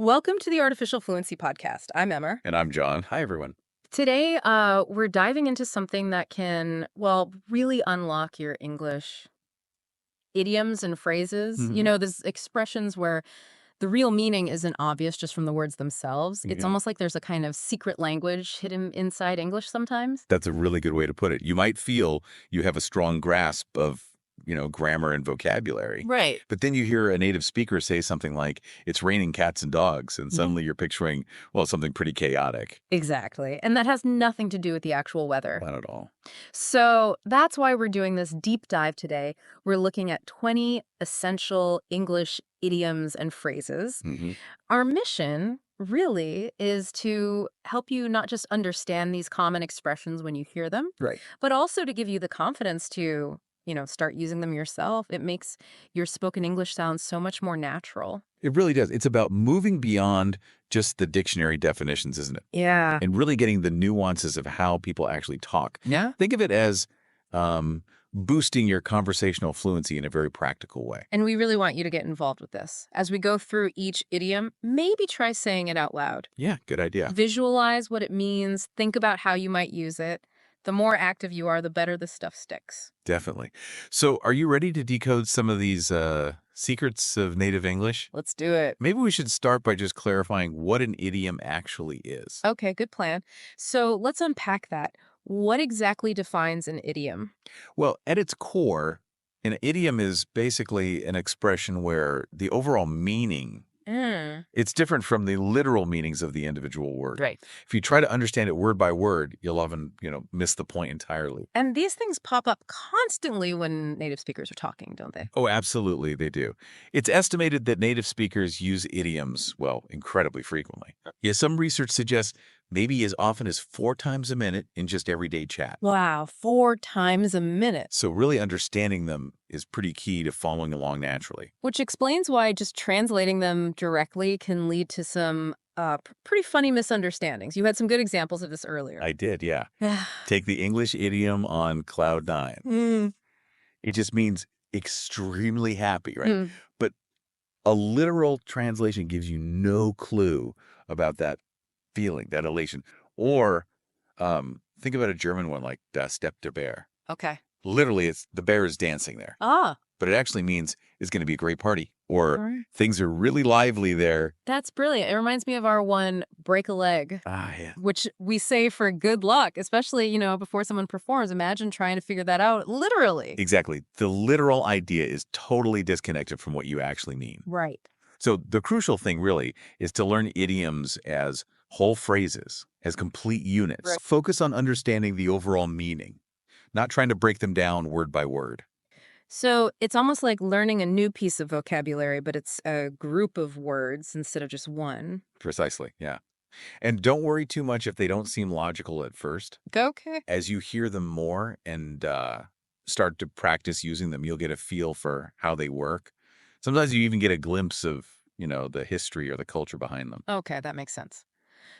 Welcome to the Artificial Fluency Podcast. I'm Emmer. And I'm John. Hi, everyone. Today, we're diving into something that can, well, really unlock your English idioms and phrases. You Hmm. know, there's expressions where the real meaning isn't obvious just from the words themselves. It's Yeah, almost like there's a kind of secret language hidden inside English sometimes. that's a really good way to put it. You might feel you have a strong grasp of, grammar and vocabulary, Right. but then you hear a native speaker say something like, it's raining cats and dogs, and Yeah. suddenly you're picturing, well, something pretty chaotic. Exactly. And that has nothing to do with the actual weather. Not at all. So that's why we're doing this deep dive today. We're looking at 20 essential English idioms and phrases. Hmm. Our mission really is to help you not just understand these common expressions when you hear them, Right. but also to give you the confidence to, start using them yourself. It makes your spoken English sound so much more natural. It really does. It's about moving beyond just the dictionary definitions, isn't it? Yeah. And really getting the nuances of how people actually talk. Yeah. Think of it as boosting your conversational fluency in a very practical way. And we really want you to get involved with this. As we go through each idiom, maybe try saying it out loud. Yeah, good idea. Visualize what it means. Think about how you might use it. The more active you are, the better the stuff sticks. Definitely. So are you ready to decode some of these secrets of native English? Let's do it. Maybe we should start by just clarifying what an idiom actually is. Okay, good plan. So let's unpack that. What exactly defines an idiom? Well, at its core, an idiom is basically an expression where the overall meaning, Mm, it's different from the literal meanings of the individual word. right. If you try to understand it word by word, you'll often, miss the point entirely. And these things pop up constantly when native speakers are talking, don't they? Oh, absolutely, they do. It's estimated that native speakers use idioms, well, incredibly frequently. Yeah, some research suggests maybe as often as 4 times a minute in just everyday chat. Wow, 4 times a minute. So really understanding them is pretty key to following along naturally. Which explains why just translating them directly can lead to some pretty funny misunderstandings. You had some good examples of this earlier. I did, yeah. Take the English idiom on cloud nine. Mm, It just means extremely happy, right? mm. But a literal translation gives you no clue about that feeling, that elation. Or think about a German one like Das Stepp der Bär. Okay. Literally, it's the bear is dancing there, Ah, but it actually means it's going to be a great party or right. things are really lively there. That's brilliant. It reminds me of our one break a leg, Ah, yeah. which we say for good luck, especially, before someone performs. Imagine trying to figure that out literally. Exactly. The literal idea is totally disconnected from what you actually mean. Right. So the crucial thing really is to learn idioms as whole phrases, as complete units. Right. Focus on understanding the overall meaning, not trying to break them down word by word. So it's almost like learning a new piece of vocabulary, but it's a group of words instead of just one. Precisely, yeah. And don't worry too much if they don't seem logical at first. Okay. As you hear them more and start to practice using them, you'll get a feel for how they work. Sometimes you even get a glimpse of, the history or the culture behind them. Okay, that makes sense.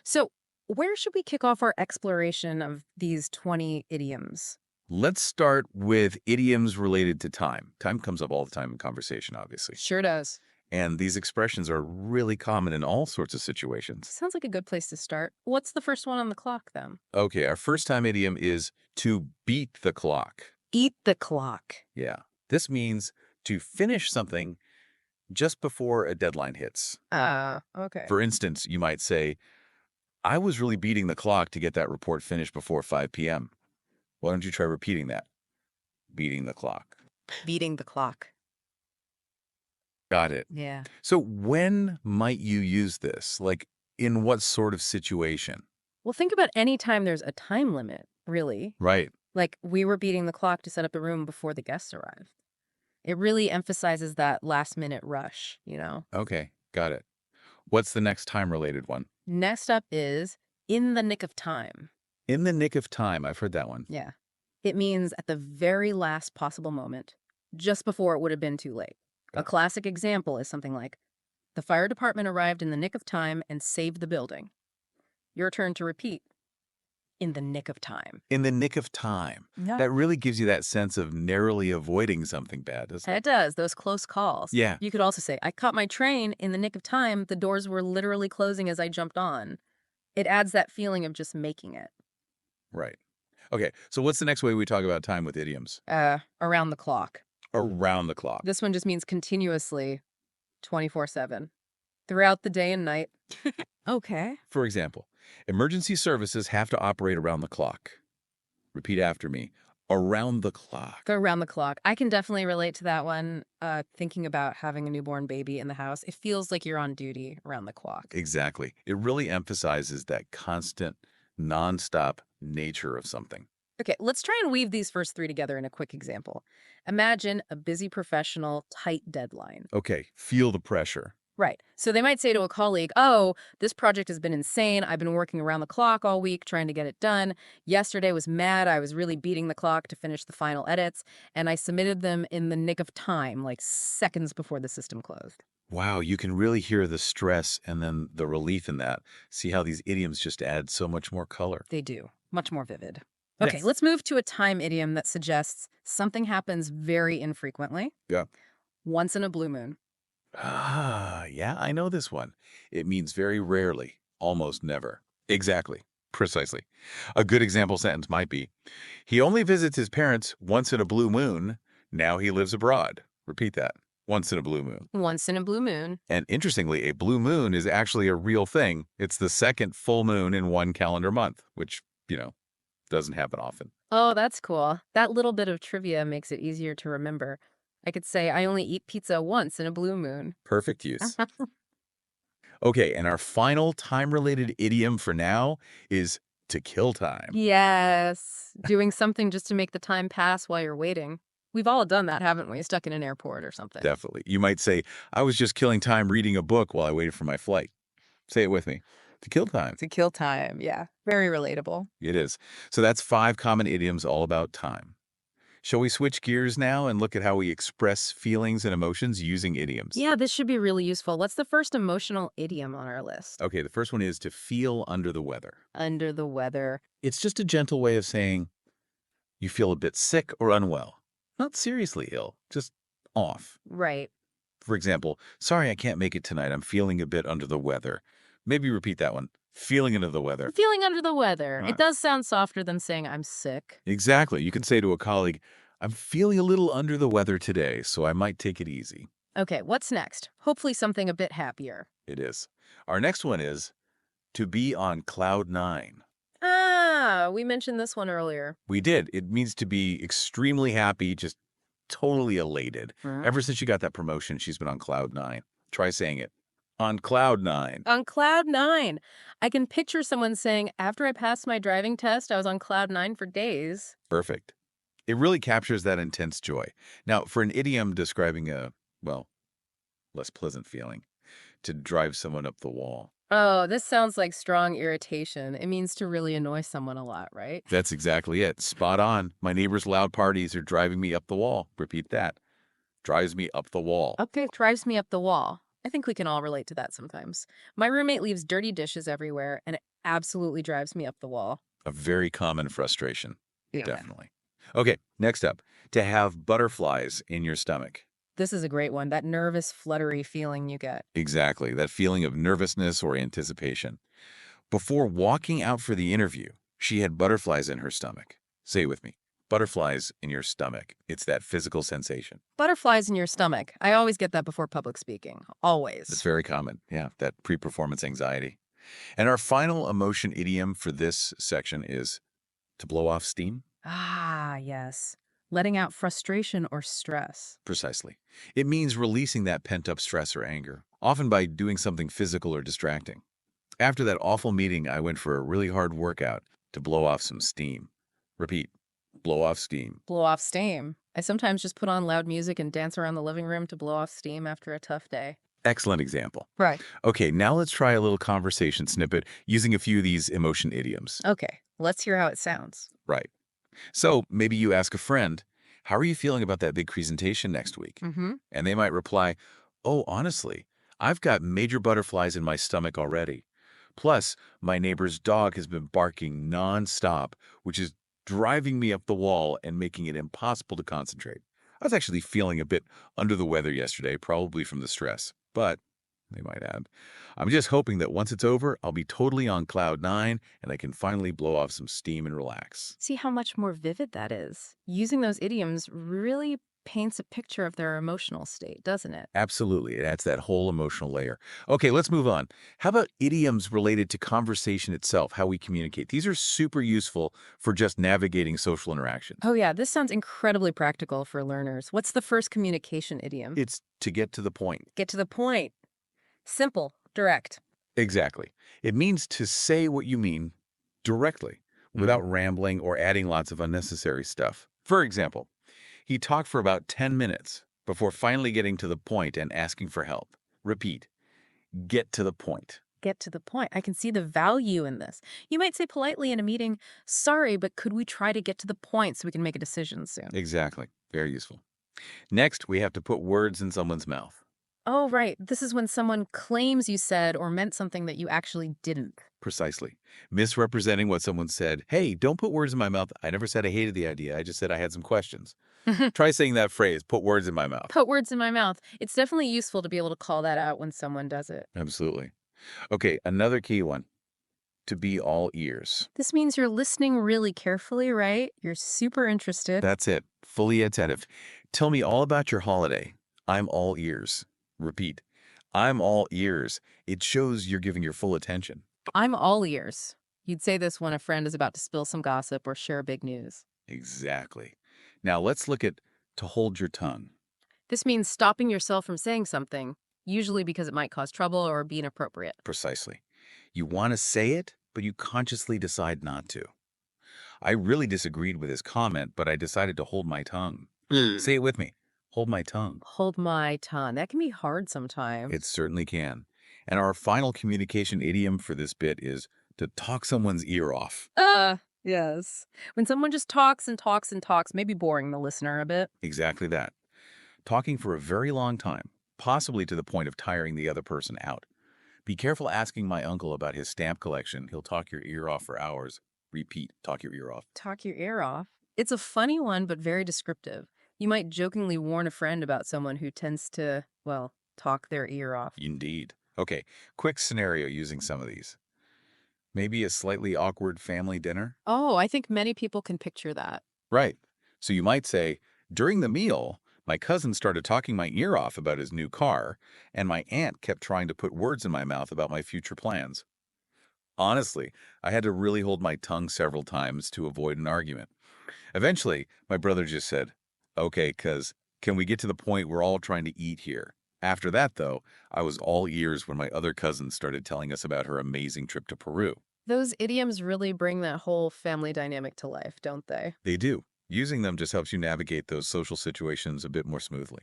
So where should we kick off our exploration of these 20 idioms? Let's start with idioms related to time. Time comes up all the time in conversation, obviously. Sure does. And these expressions are really common in all sorts of situations. Sounds like a good place to start. What's the first one on the clock, then? Okay, our first time idiom is to beat the clock. Eat the clock. Yeah. This means to finish something just before a deadline hits. Okay. For instance, you might say, I was really beating the clock to get that report finished before 5 p.m. Why don't you try repeating that? Beating the clock. Beating the clock. Got it. Yeah. So when might you use this? Like, in what sort of situation? Well, think about any time there's a time limit, really. Right. Like we were beating the clock to set up the room before the guests arrived. It really emphasizes that last minute rush. Okay, got it. What's the next time-related one? Next up is in the nick of time. In the nick of time. I've heard that one. Yeah. It means at the very last possible moment, just before it would have been too late. A classic example is something like, the fire department arrived in the nick of time and saved the building. Your turn to repeat. In the nick of time. In the nick of time. Yeah. That really gives you that sense of narrowly avoiding something bad, doesn't it? It does, those close calls. Yeah, You could also say, I caught my train in the nick of time. The doors were literally closing as I jumped on. It adds that feeling of just making it. right. Okay, so what's the next way we talk about time with idioms? Around the clock. Around the clock. This one just means continuously, 24/7, throughout the day and night. Okay. For example, emergency services have to operate around the clock. Repeat after me. Around the clock. Go around the clock. I can definitely relate to that one. Thinking about having a newborn baby in the house, it feels like you're on duty around the clock. Exactly. It really emphasizes that constant, nonstop nature of something. Okay, let's try and weave these first three together in a quick example. Imagine a busy professional, tight deadline. Okay, feel the pressure. Right. So they might say to a colleague, oh, this project has been insane. I've been working around the clock all week trying to get it done. Yesterday was mad. I was really beating the clock to finish the final edits, and I submitted them in the nick of time, like seconds before the system closed. Wow, you can really hear the stress and then the relief in that. See how these idioms just add so much more color. They do. Much more vivid. Okay, Yes. let's move to a time idiom that suggests something happens very infrequently, Yeah. once in a blue moon. Ah, yeah, I know this one. It means very rarely, almost never. Exactly. Precisely. A good example sentence might be, he only visits his parents once in a blue moon. Now he lives abroad. Repeat that. Once in a blue moon. Once in a blue moon. And interestingly, a blue moon is actually a real thing. It's the second full moon in one calendar month, which, doesn't happen often. Oh, that's cool. That little bit of trivia makes it easier to remember. I could say I only eat pizza once in a blue moon. Perfect use. Okay, and our final time-related idiom for now is to kill time. Yes. Doing something just to make the time pass while you're waiting. We've all done that, haven't we? Stuck in an airport or something. Definitely. You might say, I was just killing time reading a book while I waited for my flight. Say it with me. To kill time. To kill time, yeah. Very relatable. It is. So that's 5 common idioms all about time. Shall we switch gears now and look at how we express feelings and emotions using idioms? Yeah, this should be really useful. What's the first emotional idiom on our list? Okay, the first one is to feel under the weather. Under the weather. It's just a gentle way of saying you feel a bit sick or unwell. Not seriously ill, just off. Right. For example, sorry I can't make it tonight. I'm feeling a bit under the weather. Maybe repeat that one. Feeling under the weather. Feeling under the weather. Right. It does sound softer than saying I'm sick. Exactly. You can say to a colleague, I'm feeling a little under the weather today, so I might take it easy. Okay, what's next? Hopefully something a bit happier. It is. Our next one is to be on cloud 9. Ah, we mentioned this one earlier. We did. It means to be extremely happy, just totally elated. Hmm. Ever since she got that promotion, she's been on cloud 9. Try saying it. On cloud 9. On cloud 9. I can picture someone saying, after I passed my driving test, I was on cloud 9 for days. Perfect. It really captures that intense joy. Now, for an idiom describing a, well, less pleasant feeling, to drive someone up the wall. Oh, this sounds like strong irritation. It means to really annoy someone a lot, right? That's exactly it. Spot on. My neighbor's loud parties are driving me up the wall. Repeat that. Drives me up the wall. Okay, drives me up the wall. I think we can all relate to that sometimes. My roommate leaves dirty dishes everywhere, and it absolutely drives me up the wall. A very common frustration. Yeah. Definitely. Okay, next up. To have butterflies in your stomach. This is a great one, that nervous, fluttery feeling you get. Exactly. That feeling of nervousness or anticipation. Before walking out for the interview, she had butterflies in her stomach. Say it with me. Butterflies in your stomach. It's that physical sensation. Butterflies in your stomach. I always get that before public speaking. Always. It's very common. Yeah, that pre-performance anxiety. And our final emotion idiom for this section is to blow off steam. Ah, yes. Letting out frustration or stress. Precisely. It means releasing that pent-up stress or anger, often by doing something physical or distracting. After that awful meeting, I went for a really hard workout to blow off some steam. Repeat. Blow off steam. Blow off steam. I sometimes just put on loud music and dance around the living room to blow off steam after a tough day. Excellent example. Right. Okay, now let's try a little conversation snippet using a few of these emotion idioms. Okay, let's hear how it sounds. Right. So maybe you ask a friend, how are you feeling about that big presentation next week? Mm-hmm. And they might reply, oh, honestly, I've got major butterflies in my stomach already. Plus, my neighbor's dog has been barking nonstop, which is driving me up the wall and making it impossible to concentrate. I was actually feeling a bit under the weather yesterday, probably from the stress, but they might add. I'm just hoping that once it's over, I'll be totally on cloud nine and I can finally blow off some steam and relax. See how much more vivid that is. Using those idioms really paints a picture of their emotional state, doesn't it? Absolutely. It adds that whole emotional layer. Okay, let's move on. How about idioms related to conversation itself, how we communicate? These are super useful for just navigating social interactions. Oh, yeah, this sounds incredibly practical for learners. What's the first communication idiom? It's to get to the point. Get to the point. Simple, direct. Exactly. It means to say what you mean directly without rambling or adding lots of unnecessary stuff. For example, he talked for about 10 minutes before finally getting to the point and asking for help. Repeat, get to the point. Get to the point. I can see the value in this. You might say politely in a meeting, sorry, but could we try to get to the point so we can make a decision soon? Exactly. Very useful. Next, we have to put words in someone's mouth. Oh, right. This is when someone claims you said or meant something that you actually didn't. Precisely. Misrepresenting what someone said. Hey, don't put words in my mouth. I never said I hated the idea. I just said I had some questions. Try saying that phrase, put words in my mouth. Put words in my mouth. It's definitely useful to be able to call that out when someone does it. Absolutely. Okay, another key one, to be all ears. This means you're listening really carefully, right? You're super interested. That's it. Fully attentive. Tell me all about your holiday. I'm all ears. Repeat. I'm all ears. It shows you're giving your full attention. I'm all ears. You'd say this when a friend is about to spill some gossip or share big news. Exactly. Now let's look at to hold your tongue. This means stopping yourself from saying something, usually because it might cause trouble or be inappropriate. Precisely. You want to say it, but you consciously decide not to. I really disagreed with his comment, but I decided to hold my tongue. Say it with me. Hold my tongue. Hold my tongue. That can be hard It sometimes. certainly can. And our final communication idiom for this bit is to talk someone's ear off. Yes. When someone just talks and talks and talks, maybe boring the listener a bit. Exactly that. Talking for a very long time, possibly to the point of tiring the other person out. Be careful asking my uncle about his stamp collection. He'll talk your ear off for hours. Repeat, talk your ear off. Talk your ear off. It's a funny one, but very descriptive. You might jokingly warn a friend about someone who tends to, well, talk their ear off. Indeed. Okay, quick scenario using some of these. Maybe a slightly awkward family dinner? Oh, I think many people can picture that. Right. So you might say, during the meal, my cousin started talking my ear off about his new car, and my aunt kept trying to put words in my mouth about my future plans. Honestly, I had to really hold my tongue several times to avoid an argument. Eventually, my brother just said, okay, can we get to the point we're all trying to eat here? After that, though, I was all ears when my other cousin started telling us about her amazing trip to Peru. Those idioms really bring that whole family dynamic to life, don't they? They do. Using them just helps you navigate those social situations a bit more smoothly.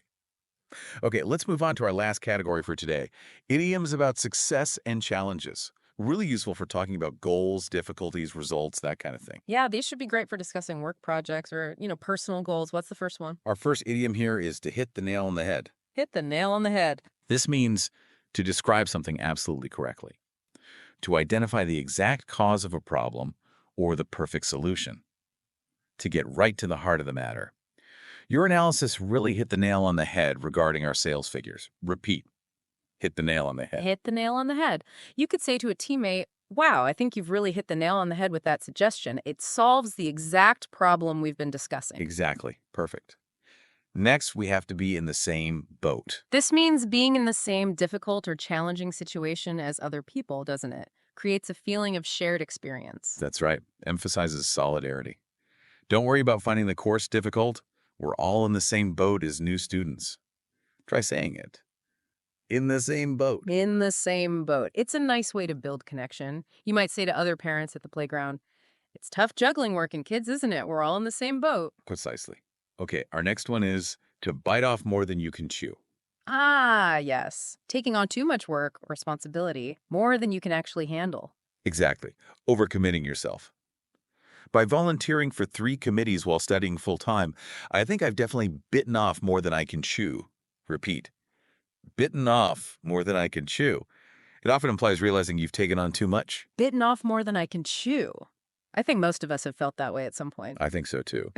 Okay, let's move on to our last category for today. Idioms about success and challenges. Really useful for talking about goals, difficulties, results, that kind of thing. Yeah, these should be great for discussing work projects or, personal goals. What's the first one? Our first idiom here is to hit the nail on the head. Hit the nail on the head. This means to describe something absolutely correctly, to identify the exact cause of a problem or the perfect solution, to get right to the heart of the matter. Your analysis really hit the nail on the head regarding our sales figures. Repeat, hit the nail on the head. Hit the nail on the head. You could say to a teammate, wow, I think you've really hit the nail on the head with that suggestion. It solves the exact problem we've been discussing. Exactly. Perfect. Next, we have to be in the same boat. This means being in the same difficult or challenging situation as other people, doesn't it? Creates a feeling of shared experience. That's right. Emphasizes solidarity. Don't worry about finding the course difficult. We're all in the same boat as new students. Try saying it. In the same boat. In the same boat. It's a nice way to build connection. You might say to other parents at the playground, it's tough juggling working kids, isn't it? We're all in the same boat. Precisely. Okay, our next one is to bite off more than you can chew. Ah, yes. Taking on too much work or responsibility, more than you can actually handle. Exactly. Overcommitting yourself. By volunteering for 3 committees while studying full-time, I think I've definitely bitten off more than I can chew. Repeat. Bitten off more than I can chew. It often implies realizing you've taken on too much. Bitten off more than I can chew. I think most of us have felt that way at some point. I think so too.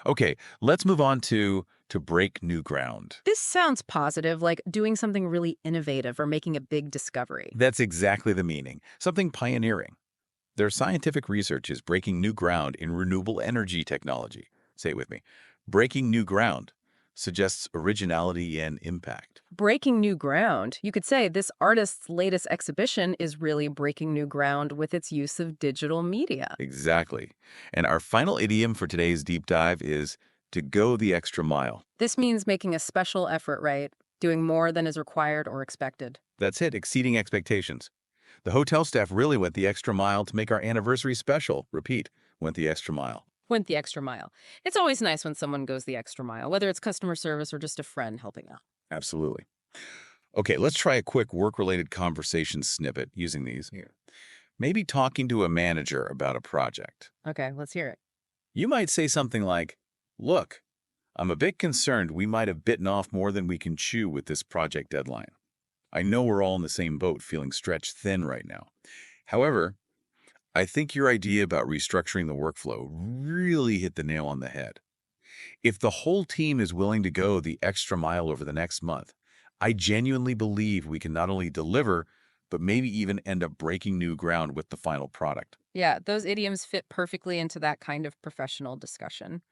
Okay, let's move on to break new ground. This sounds positive, like doing something really innovative or making a big discovery. That's exactly the meaning. Something pioneering. Their scientific research is breaking new ground in renewable energy technology. Say it with me. Breaking new ground suggests originality and impact. Breaking new ground. You could say this artist's latest exhibition is really breaking new ground with its use of digital media. Exactly. And our final idiom for today's deep dive is to go the extra mile. This means making a special effort, right? Doing more than is required or expected. That's it, exceeding expectations. The hotel staff really went the extra mile to make our anniversary special. Repeat, went the extra mile. Went the extra mile. It's always nice when someone goes the extra mile, whether it's customer service or just a friend helping out. Absolutely. Okay, let's try a quick work-related conversation snippet using these here. Maybe talking to a manager about a project. Okay, let's hear it. You might say something like, "Look, I'm a bit concerned we might have bitten off more than we can chew with this project deadline. I know we're all in the same boat, feeling stretched thin right now. However, I think your idea about restructuring the workflow really hit the nail on the head. If the whole team is willing to go the extra mile over the next month, I genuinely believe we can not only deliver, but maybe even end up breaking new ground with the final product." Yeah, those idioms fit perfectly into that kind of professional discussion.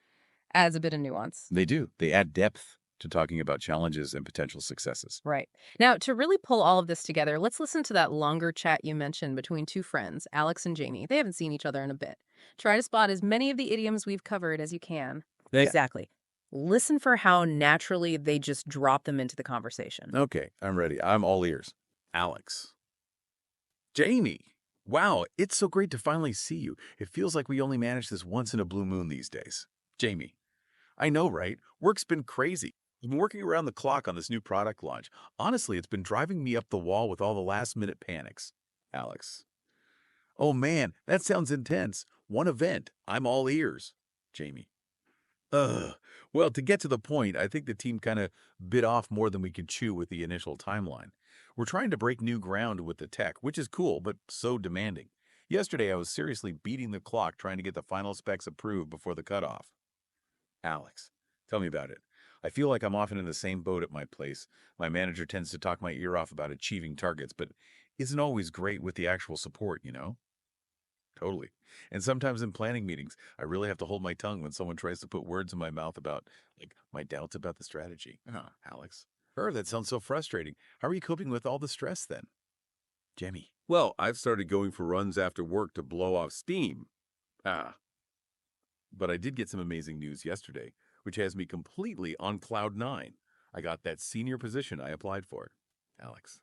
Adds a bit of nuance. They do. They add depth to talking about challenges and potential successes. Right. Now, to really pull all of this together, let's listen to that longer chat you mentioned between two friends, Alex and Jamie. They haven't seen each other in a bit. Try to spot as many of the idioms we've covered as you can. Yeah. Exactly. Listen for how naturally they just drop them into the conversation. Okay, I'm ready. I'm all ears. Alex. Jamie. Wow, it's so great to finally see you. It feels like we only manage this once in a blue moon these days. Jamie. I know, right? Work's been crazy. I've been working around the clock on this new product launch. Honestly, it's been driving me up the wall with all the last-minute panics. Alex. Oh man, that sounds intense. One event. I'm all ears. Jamie. Ugh. Well, to get to the point, I think the team kind of bit off more than we could chew with the initial timeline. We're trying to break new ground with the tech, which is cool, but so demanding. Yesterday, I was seriously beating the clock trying to get the final specs approved before the cutoff. Alex, tell me about it. I feel like I'm often in the same boat at my place. My manager tends to talk my ear off about achieving targets, but isn't always great with the actual support, you know? Totally. And sometimes in planning meetings, I really have to hold my tongue when someone tries to put words in my mouth about, like, my doubts about the strategy. Alex. That sounds so frustrating. How are you coping with all the stress then? Jemmy. Well, I've started going for runs after work to blow off steam. Ah. But I did get some amazing news yesterday, which has me completely on cloud nine. I got that senior position I applied for. Alex.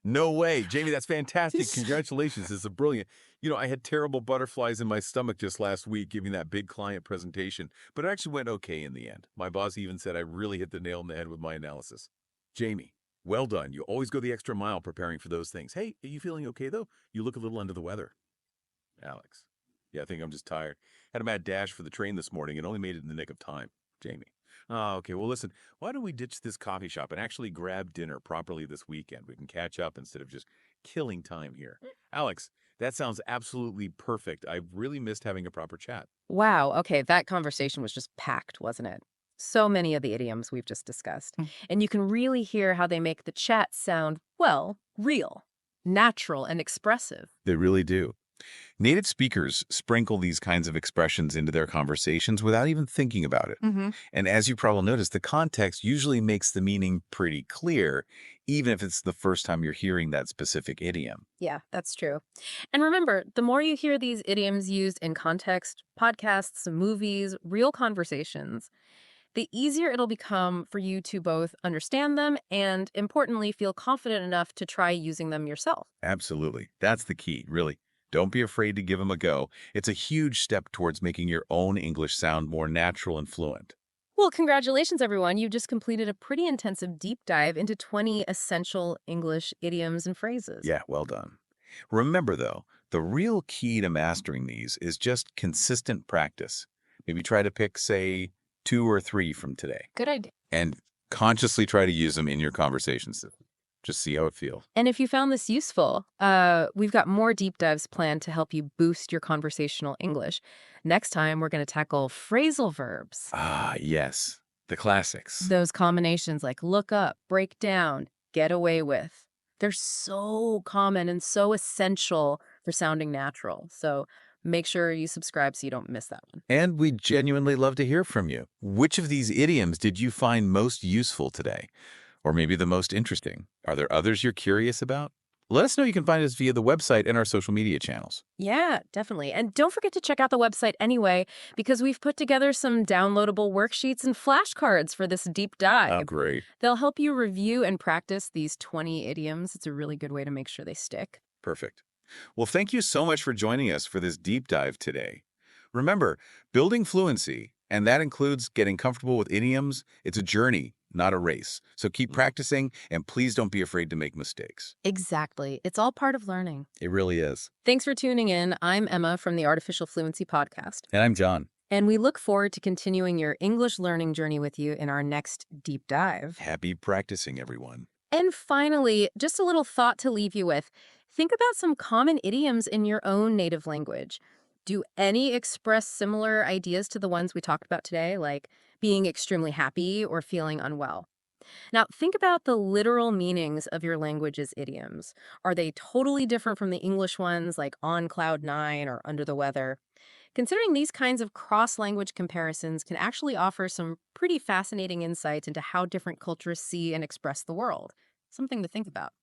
No way. Jamie, that's fantastic. Congratulations. This is brilliant. You know, I had terrible butterflies in my stomach just last week giving that big client presentation, but it actually went okay in the end. My boss even said I really hit the nail on the head with my analysis. Jamie, well done. You always go the extra mile preparing for those things. Hey, are you feeling okay, though? You look a little under the weather. Alex. Yeah, I think I'm just tired. Had a mad dash for the train this morning and only made it in the nick of time. Jamie. Oh, okay. Well, listen, why don't we ditch this coffee shop and actually grab dinner properly this weekend? We can catch up instead of just killing time here. Alex, that sounds absolutely perfect. I really missed having a proper chat. Wow. Okay, that conversation was just packed, wasn't it? So many of the idioms we've just discussed. And you can really hear how they make the chat sound, well, real, natural, and expressive. They really do. Native speakers sprinkle these kinds of expressions into their conversations without even thinking about it. Mm-hmm. And as you probably noticed, the context usually makes the meaning pretty clear, even if it's the first time you're hearing that specific idiom. Yeah, that's true. And remember, the more you hear these idioms used in context, podcasts, movies, real conversations, the easier it'll become for you to both understand them and, importantly, feel confident enough to try using them yourself. Absolutely. That's the key, really. Don't be afraid to give them a go. It's a huge step towards making your own English sound more natural and fluent. Well, congratulations, everyone. You've just completed a pretty intensive deep dive into 20 essential English idioms and phrases. Yeah, well done. Remember, though, the real key to mastering these is just consistent practice. Maybe try to pick, say, 2 or 3 from today, Good idea. and consciously try to use them in your conversations. Just see how it feels. And if you found this useful, we've got more deep dives planned to help you boost your conversational English. Next time, we're going to tackle phrasal verbs. Ah, yes. The classics. Those combinations like look up, break down, get away with. They're so common and so essential for sounding natural. So make sure you subscribe so you don't miss that one. And we genuinely love to hear from you. Which of these idioms did you find most useful today? Or maybe the most interesting? Are there others you're curious about? Let us know. You can find us via the website and our social media channels. Yeah, definitely. And don't forget to check out the website anyway, because we've put together some downloadable worksheets and flashcards for this deep Oh, dive. great. They'll help you review and practice these 20 idioms. It's a really good way to make sure they stick. Perfect. Well, thank you so much for joining us for this deep dive today. Remember, building fluency, and that includes getting comfortable with idioms, it's a journey, not a race. So keep practicing, and please don't be afraid to make mistakes. Exactly. It's all part of learning. It really is. Thanks for tuning in. I'm Emma from the Artificial Fluency Podcast, And I'm John. and we look forward to continuing your English learning journey with you in our next deep dive. Happy practicing, everyone. And finally, just a little thought to leave you with. Think about some common idioms in your own native language. Do any express similar ideas to the ones we talked about today, like being extremely happy or feeling unwell? Now, think about the literal meanings of your language's idioms. Are they totally different from the English ones, like on cloud nine or under the weather? Considering these kinds of cross-language comparisons can actually offer some pretty fascinating insights into how different cultures see and express the world. Something to think about.